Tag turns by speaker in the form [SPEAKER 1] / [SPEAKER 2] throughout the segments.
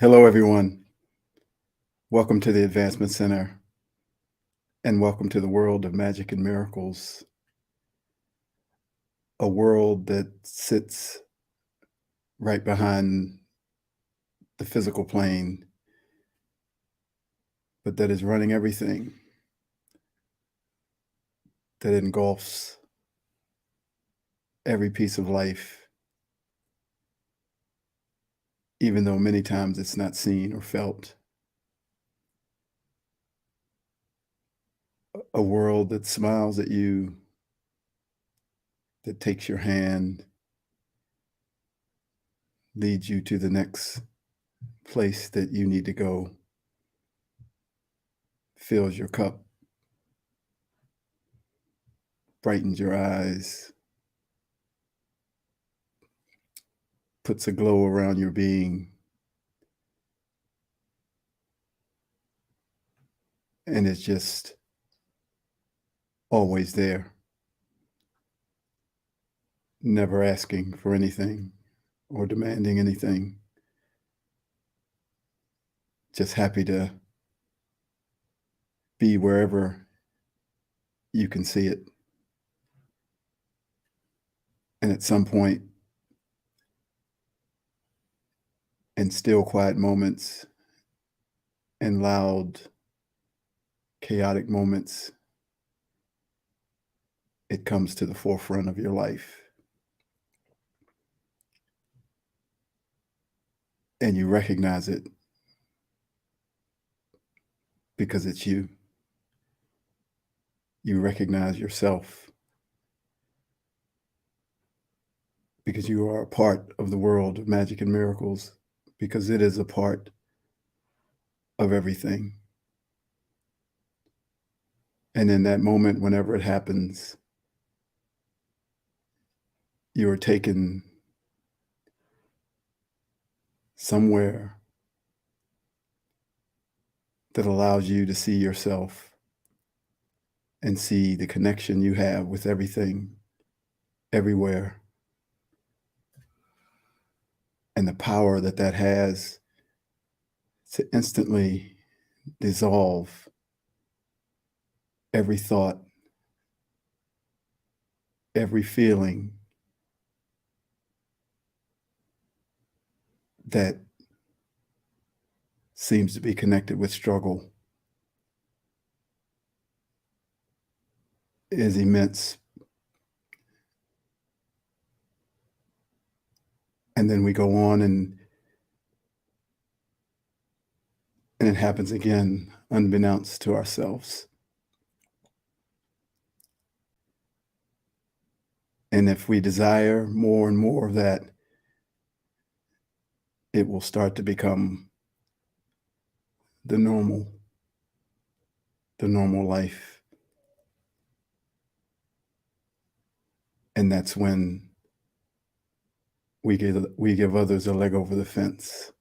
[SPEAKER 1] Hello, everyone. Welcome to the Advancement Center and welcome to the world of magic and miracles, a world that sits right behind the physical plane, but that is running everything, that engulfs every piece of life, even though many times it's not seen or felt. A world that smiles at you, that takes your hand, leads you to the next place that you need to go, fills your cup, brightens your eyes, puts a glow around your being, and is just always there, never asking for anything or demanding anything, just happy to be wherever you can see it. And at some point, in still quiet moments and loud, chaotic moments, it comes to the forefront of your life. And you recognize it because it's you. You recognize yourself because you are a part of the world of magic and miracles, because it is a part of everything. And in that moment, whenever it happens, you are taken somewhere that allows you to see yourself and see the connection you have with everything, everywhere, and the power that that has to instantly dissolve every thought, every feeling that seems to be connected with struggle is immense. And then we go on and it happens again, unbeknownst to ourselves. And if we desire more and more of that, it will start to become the normal life. And that's when we give others a leg over the fence,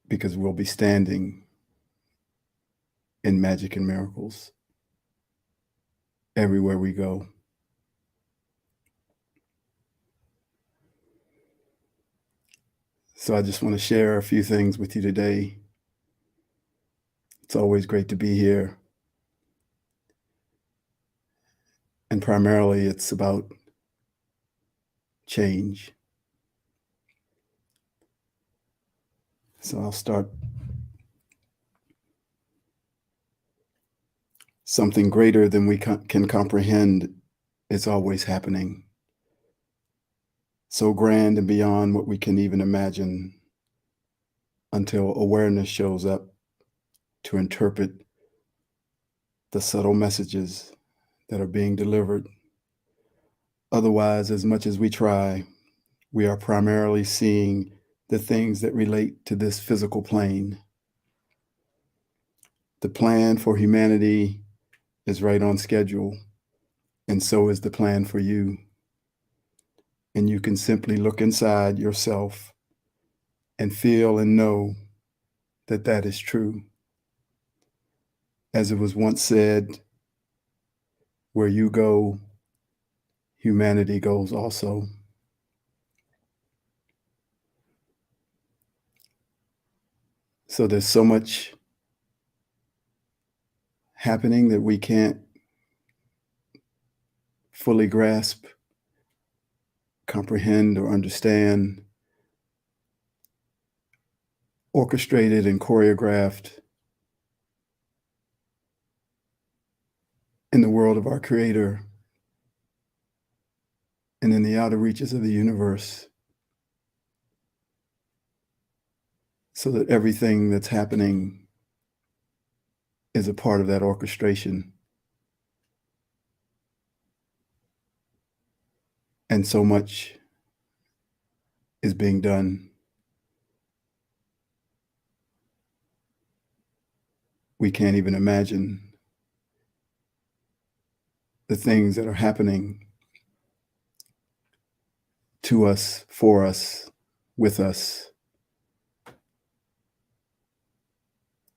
[SPEAKER 1] because we'll be standing in magic and miracles everywhere we go. So I just want to share a few things with you today. It's always great to be here. And primarily it's about change. So I'll start. Something greater than we can comprehend is always happening. So grand and beyond what we can even imagine, until awareness shows up to interpret the subtle messages that are being delivered. Otherwise, as much as we try, we are primarily seeing the things that relate to this physical plane. The plan for humanity is right on schedule, and so is the plan for you. And you can simply look inside yourself and feel and know that that is true. As it was once said, where you go, humanity goes also. So there's so much happening that we can't fully grasp, comprehend, or understand, orchestrated and choreographed in the world of our Creator and in the outer reaches of the universe, so that everything that's happening is a part of that orchestration. And so much is being done. We can't even imagine the things that are happening to us, for us, with us.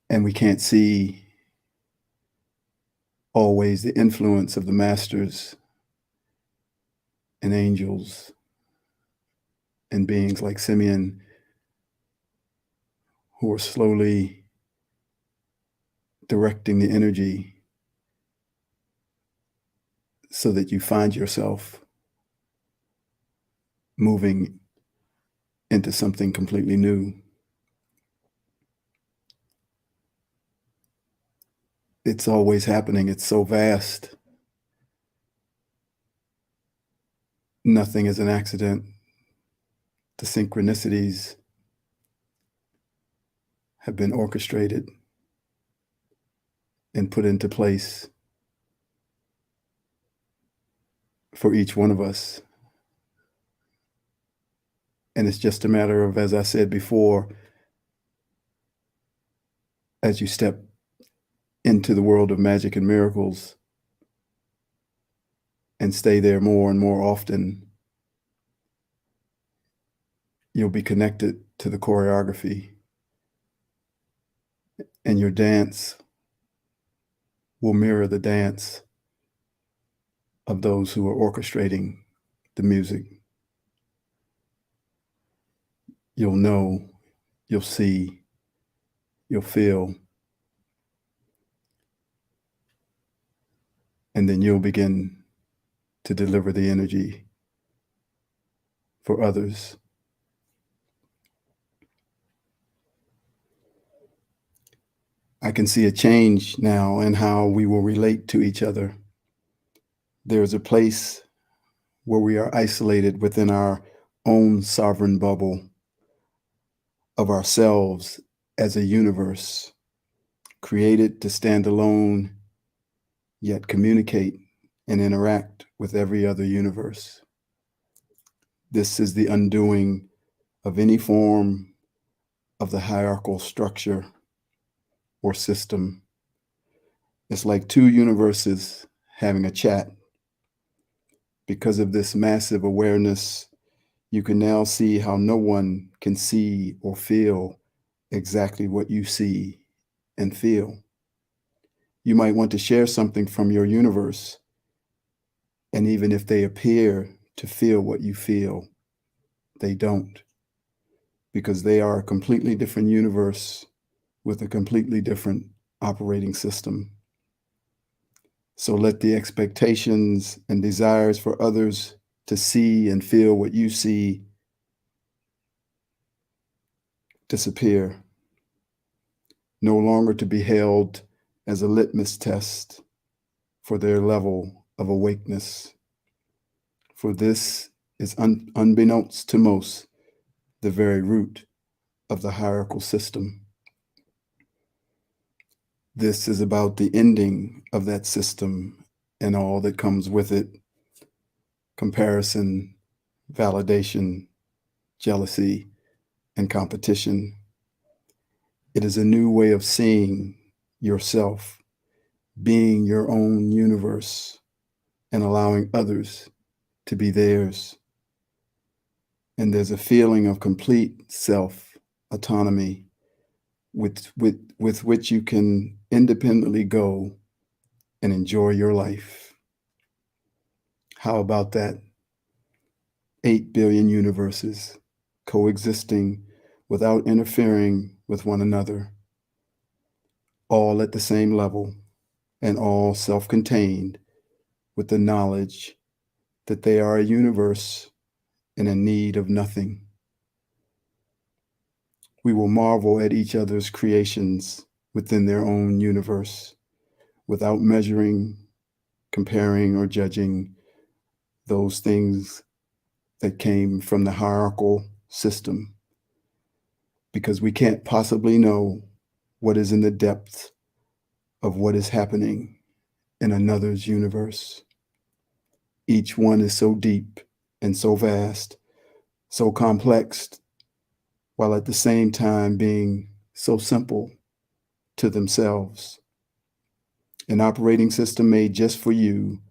[SPEAKER 1] And we can't see always the influence of the masters and angels and beings like Simeon, who are slowly directing the energy so that you find yourself moving into something completely new. It's always happening. It's so vast. Nothing is an accident. The synchronicities have been orchestrated and put into place for each one of us. And it's just a matter of, as I said before, as you step into the world of magic and miracles and stay there more and more often, you'll be connected to the choreography, and your dance will mirror the dance of those who are orchestrating the music. You'll know, you'll see, you'll feel, and then you'll begin to deliver the energy for others. I can see a change now in how we will relate to each other. There's a place where we are isolated within our own sovereign bubble of ourselves as a universe, created to stand alone, yet communicate and interact with every other universe. This is the undoing of any form of the hierarchical structure or system. It's like two universes having a chat. Because of this massive awareness, you can now see how no one can see or feel exactly what you see and feel. You might want to share something from your universe, and even if they appear to feel what you feel, they don't, because they are a completely different universe with a completely different operating system. So let the expectations and desires for others to see and feel what you see disappear, no longer to be held as a litmus test for their level of awakeness. For this is unbeknownst to most, the very root of the hierarchical system. This is about the ending of that system and all that comes with it: comparison, validation, jealousy, and competition. It is a new way of seeing yourself, being your own universe, and allowing others to be theirs. And there's a feeling of complete self-autonomy with which you can independently go and enjoy your life. How about that? 8 billion universes coexisting without interfering with one another, all at the same level and all self-contained with the knowledge that they are a universe and in need of nothing. We will marvel at each other's creations within their own universe without measuring, comparing, or judging those things that came from the hierarchical system, because we can't possibly know what is in the depths of what is happening in another's universe. Each one is so deep and so vast, so complex, while at the same time being so simple to themselves. An operating system made just for you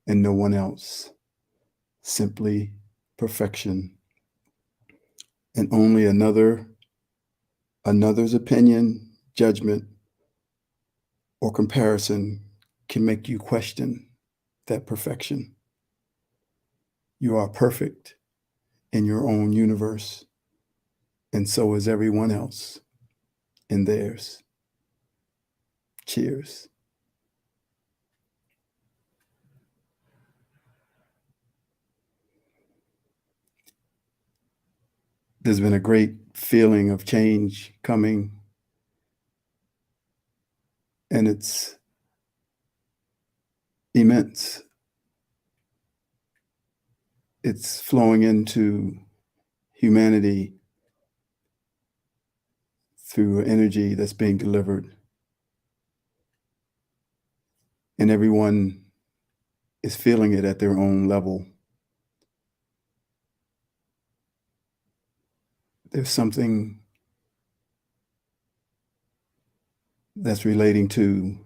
[SPEAKER 1] and no one else. Simply perfection. And only another's opinion, judgment, or comparison can make you question that perfection. You are perfect in your own universe, and so is everyone else in theirs. Cheers. There's been a great feeling of change coming, and it's immense. It's flowing into humanity through energy that's being delivered. And everyone is feeling it at their own level. There's something that's relating to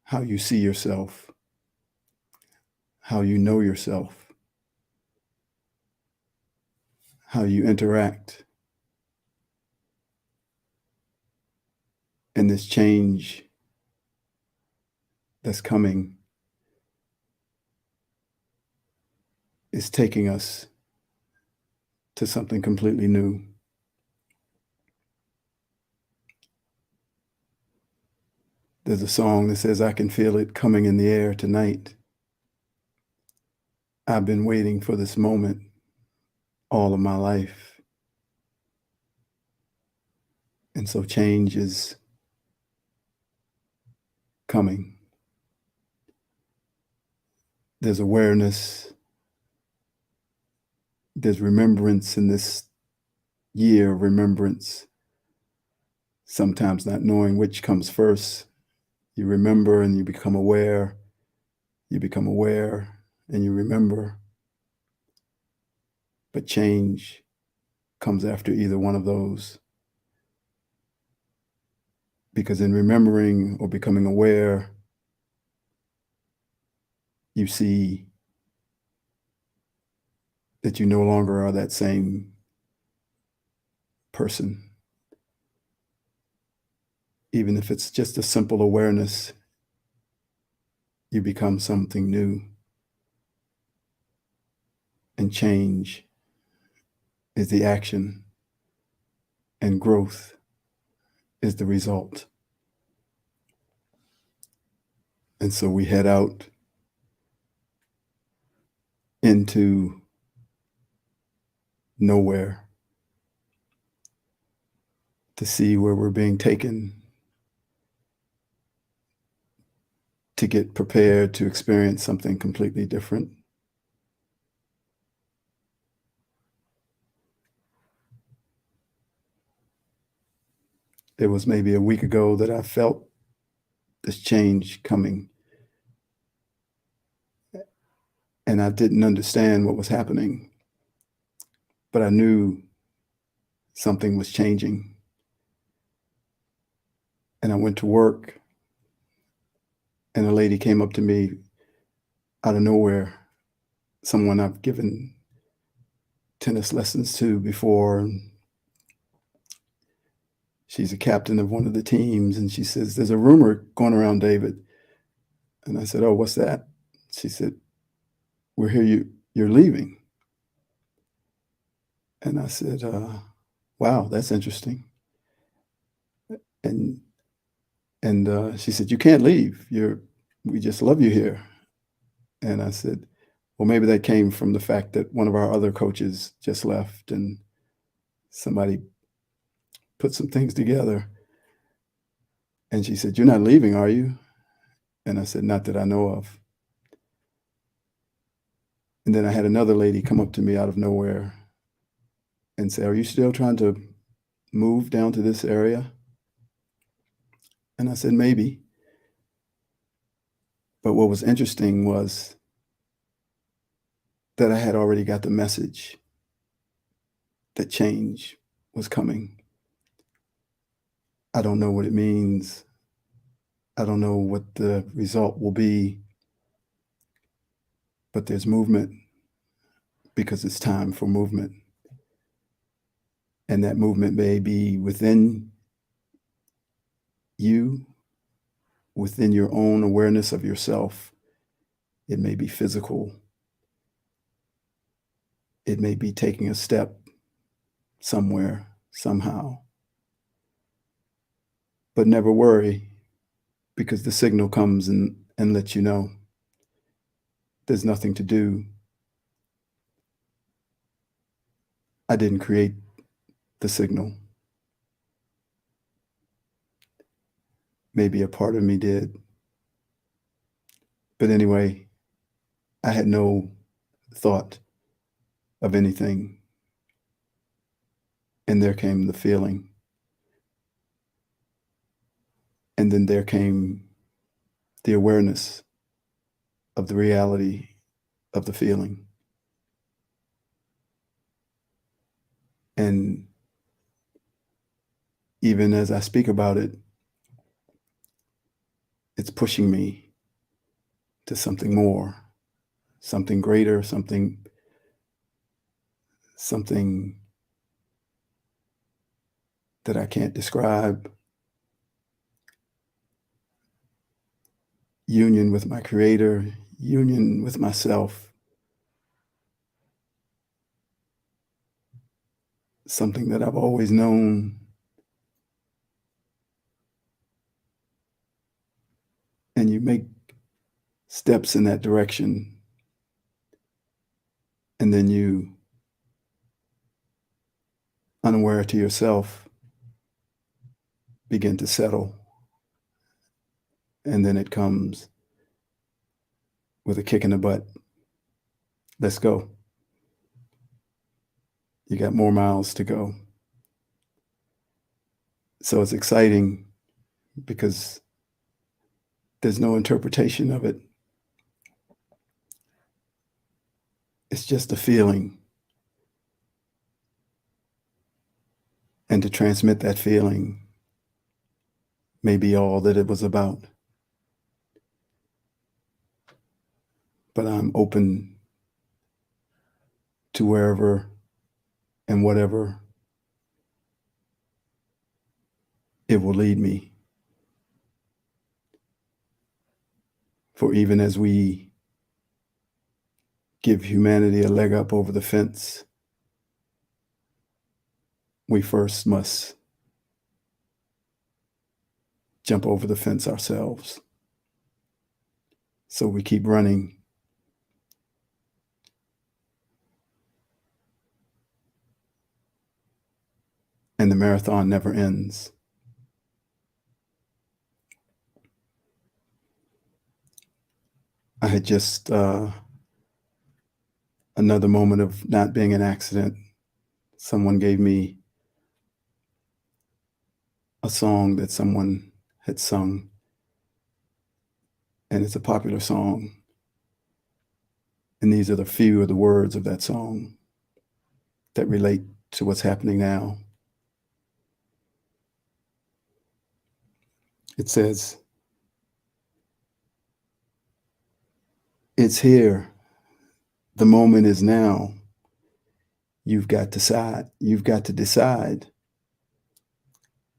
[SPEAKER 1] how you see yourself, how you know yourself, how you interact. And this change that's coming is taking us to something completely new. There's a song that says, "I can feel it coming in the air tonight. I've been waiting for this moment all of my life." And so change is coming. There's awareness. There's remembrance in this year of remembrance. Sometimes not knowing which comes first. You remember and you become aware. You become aware and you remember. But change comes after either one of those. Because in remembering or becoming aware, you see that you no longer are that same person. Even if it's just a simple awareness, you become something new. And change is the action, and growth is the result. And so we head out into nowhere to see where we're being taken, to get prepared to experience something completely different. It was maybe a week ago that I felt this change coming, and I didn't understand what was happening, but I knew something was changing. And I went to work, and a lady came up to me out of nowhere, someone I've given tennis lessons to before. And she's a captain of one of the teams, and she says, "There's a rumor going around, David." And I said, "Oh, what's that?" She said, "We're here, you're leaving." And I said, wow, that's interesting. And she said, you can't leave. We just love you here. And I said, well, maybe that came from the fact that one of our other coaches just left and somebody put some things together. And she said, you're not leaving, are you? And I said, not that I know of. And then I had another lady come up to me out of nowhere and say, are you still trying to move down to this area? And I said, maybe. But what was interesting was that I had already got the message that change was coming. I don't know what it means. I don't know what the result will be, but there's movement because it's time for movement. And that movement may be within you, within your own awareness of yourself. It may be physical. It may be taking a step somewhere, somehow. But never worry, because the signal comes and lets you know there's nothing to do. I didn't create the signal. Maybe a part of me did. But anyway, I had no thought of anything. And there came the feeling. And then there came the awareness of the reality of the feeling. And even as I speak about it, it's pushing me to something more, something greater, something that I can't describe. Union with my creator, union with myself. Something that I've always known. And you make steps in that direction. And then you, unaware to yourself, begin to settle. And then it comes with a kick in the butt. Let's go. You got more miles to go. So it's exciting because there's no interpretation of it. It's just a feeling. And to transmit that feeling may be all that it was about. But I'm open to wherever and whatever it will lead me. For even as we give humanity a leg up over the fence, we first must jump over the fence ourselves. So we keep running. And the marathon never ends. I had just another moment of not being an accident. Someone gave me a song that someone had sung, and it's a popular song. And these are the few of the words of that song that relate to what's happening now. It says, it's here. The moment is now. You've got to decide. You've got to decide.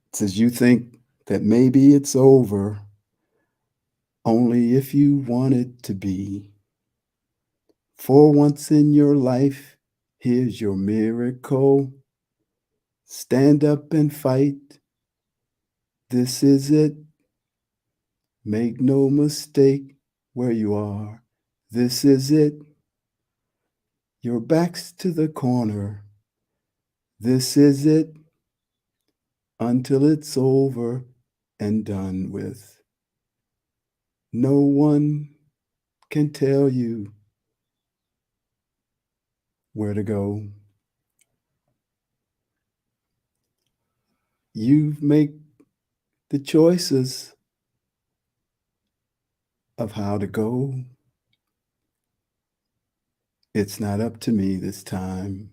[SPEAKER 1] It says, you think that maybe it's over only if you want it to be. For once in your life, Here's your miracle. Stand up and fight. This is it. Make no mistake where you are. This is it. Your back's to the corner. This is it. Until it's over and done with. No one can tell you where to go. You make the choices of how to go. It's not up to me this time.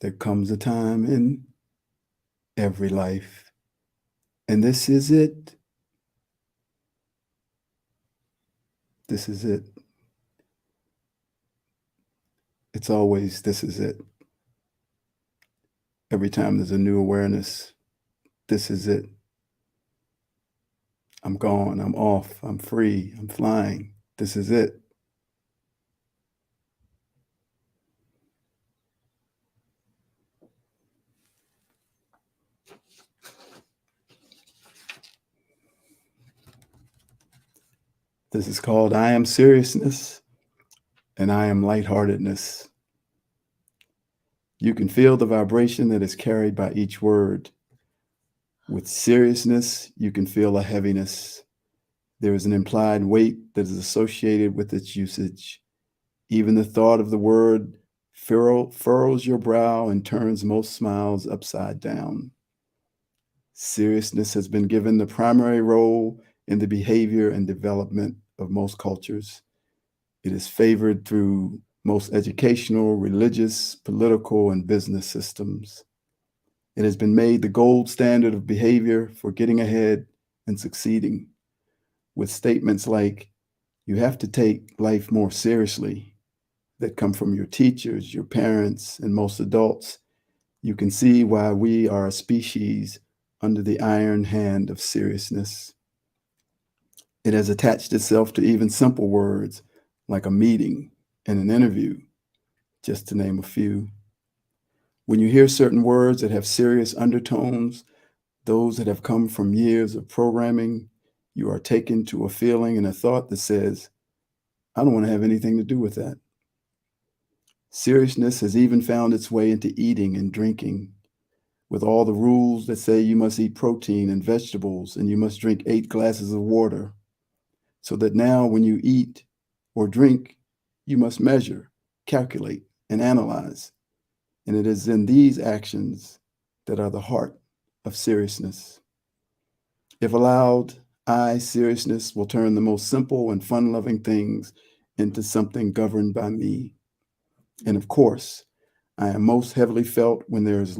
[SPEAKER 1] There comes a time in every life, and this is it. This is it. It's always this is it. Every time there's a new awareness, this is it. I'm gone, I'm off, I'm free, I'm flying. This is it. This is called I Am Seriousness and I Am Lightheartedness. You can feel the vibration that is carried by each word. With seriousness, you can feel a heaviness. There is an implied weight that is associated with its usage. Even the thought of the word furrows your brow and turns most smiles upside down. Seriousness has been given the primary role in the behavior and development of most cultures. It is favored through most educational, religious, political, and business systems. It has been made the gold standard of behavior for getting ahead and succeeding, with statements like, you have to take life more seriously, that come from your teachers, your parents, and most adults. You can see why we are a species under the iron hand of seriousness. It has attached itself to even simple words like a meeting and an interview, just to name a few. When you hear certain words that have serious undertones, those that have come from years of programming, you are taken to a feeling and a thought that says, I don't want to have anything to do with that. Seriousness has even found its way into eating and drinking, with all the rules that say you must eat protein and vegetables and you must drink 8 glasses of water, so that now when you eat or drink, you must measure, calculate, and analyze. And it is in these actions that are the heart of seriousness. If allowed, seriousness, will turn the most simple and fun-loving things into something governed by me. And of course, I am most heavily felt when there is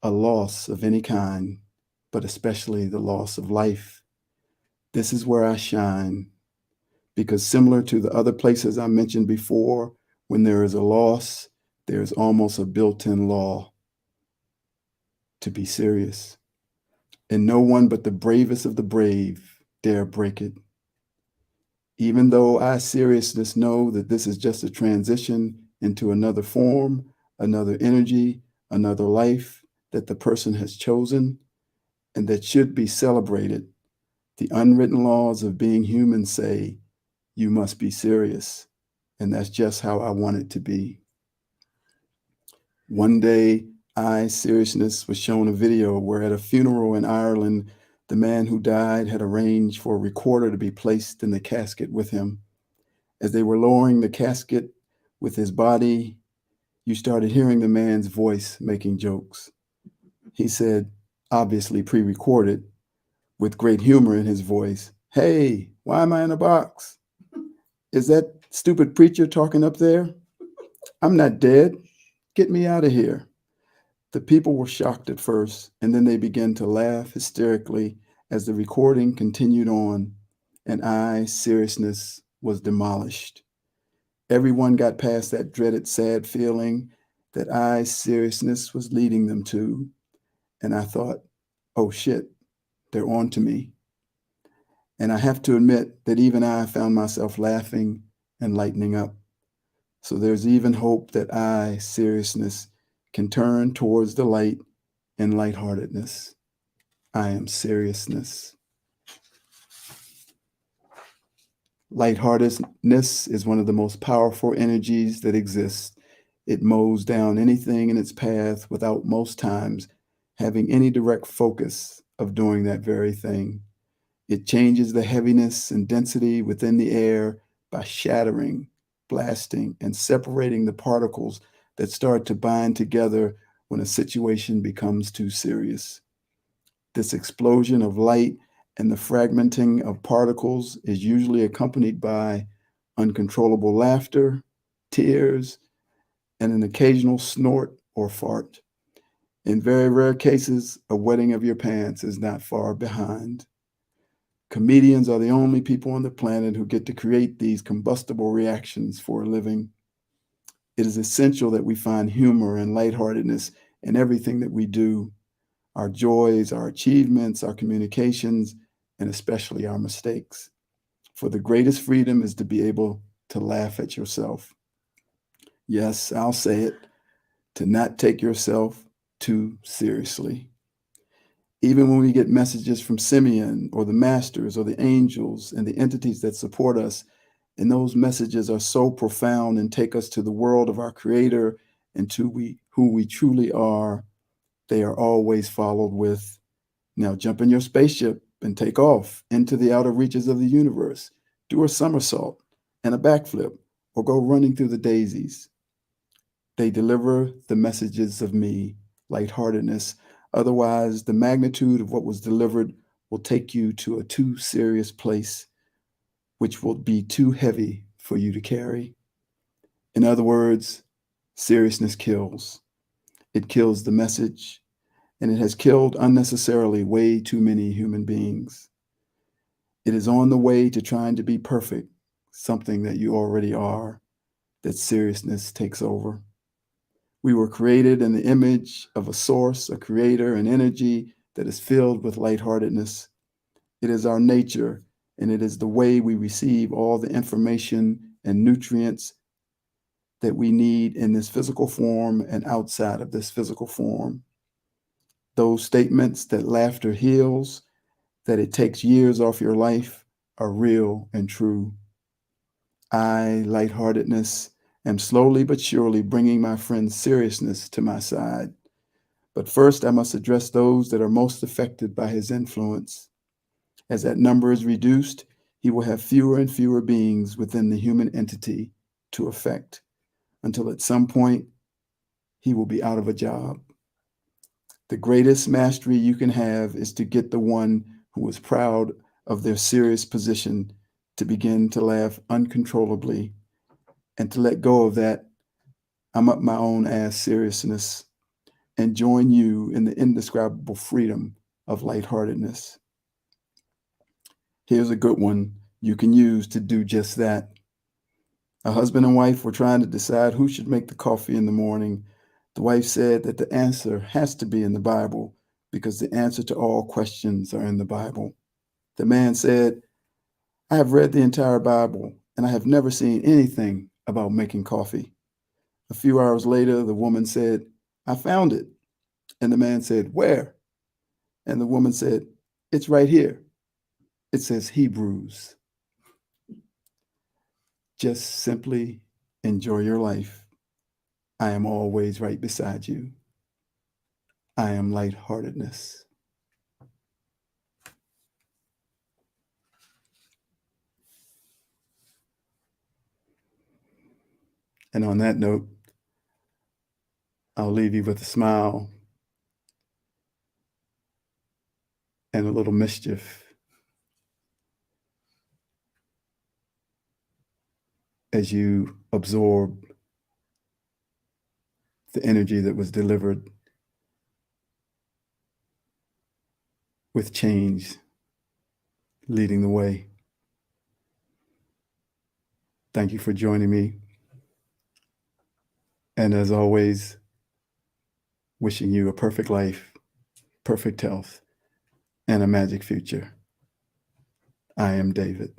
[SPEAKER 1] a loss of any kind, but especially the loss of life. This is where I shine, because similar to the other places I mentioned before, when there is a loss, there is almost a built-in law to be serious. And no one but the bravest of the brave dare break it. Even though I seriousness know that this is just a transition into another form, another energy, another life that the person has chosen and that should be celebrated, the unwritten laws of being human say, you must be serious. And that's just how I want it to be. One day, seriousness, was shown a video where at a funeral in Ireland, the man who died had arranged for a recorder to be placed in the casket with him. As they were lowering the casket with his body, you started hearing the man's voice making jokes. He said, obviously pre-recorded, with great humor in his voice, "Hey, why am I in a box? Is that stupid preacher talking up there? I'm not dead. Get me out of here." The people were shocked at first, and then they began to laugh hysterically as the recording continued on, and seriousness was demolished. Everyone got past that dreaded, sad feeling that seriousness was leading them to, and I thought, oh shit, they're on to me. And I have to admit that even I found myself laughing and lightening up. So there's even hope that I, seriousness, can turn towards the light in lightheartedness. I am seriousness. Lightheartedness is one of the most powerful energies that exists. It mows down anything in its path without most times having any direct focus of doing that very thing. It changes the heaviness and density within the air by shattering, blasting, and separating the particles that start to bind together when a situation becomes too serious. This explosion of light and the fragmenting of particles is usually accompanied by uncontrollable laughter, tears, and an occasional snort or fart. In very rare cases, a wetting of your pants is not far behind. Comedians are the only people on the planet who get to create these combustible reactions for a living. It is essential that we find humor and lightheartedness in everything that we do, our joys, our achievements, our communications, and especially our mistakes. For the greatest freedom is to be able to laugh at yourself. Yes, I'll say it, to not take yourself too seriously. Even when we get messages from Simeon or the masters or the angels and the entities that support us, and those messages are so profound and take us to the world of our Creator and to who we truly are, they are always followed with, now jump in your spaceship and take off into the outer reaches of the universe. Do a somersault and a backflip, or go running through the daisies. They deliver the messages of me, lightheartedness. Otherwise, the magnitude of what was delivered will take you to a too serious place, which will be too heavy for you to carry. In other words, seriousness kills. It kills the message, and it has killed unnecessarily way too many human beings. It is on the way to trying to be perfect, something that you already are, that seriousness takes over. We were created in the image of a source, a creator, an energy that is filled with lightheartedness. It is our nature, and it is the way we receive all the information and nutrients that we need in this physical form and outside of this physical form. Those statements that laughter heals, that it takes years off your life, are real and true. I, lightheartedness, am slowly but surely bringing my friend seriousness to my side. But first, I must address those that are most affected by his influence. As that number is reduced, he will have fewer and fewer beings within the human entity to affect, until at some point he will be out of a job. The greatest mastery you can have is to get the one who is proud of their serious position to begin to laugh uncontrollably and to let go of that I'm up my own ass seriousness and join you in the indescribable freedom of lightheartedness. Here's a good one you can use to do just that. A husband and wife were trying to decide who should make the coffee in the morning. The wife said that the answer has to be in the Bible because the answer to all questions are in the Bible. The man said, I have read the entire Bible and I have never seen anything about making coffee. A few hours later, the woman said, I found it. And the man said, where? And the woman said, it's right here. It says Hebrews. Just simply enjoy your life. I am always right beside you. I am lightheartedness. And on that note, I'll leave you with a smile and a little mischief as you absorb the energy that was delivered with change leading the way. Thank you for joining me. And as always, wishing you a perfect life, perfect health, and a magic future. I am David.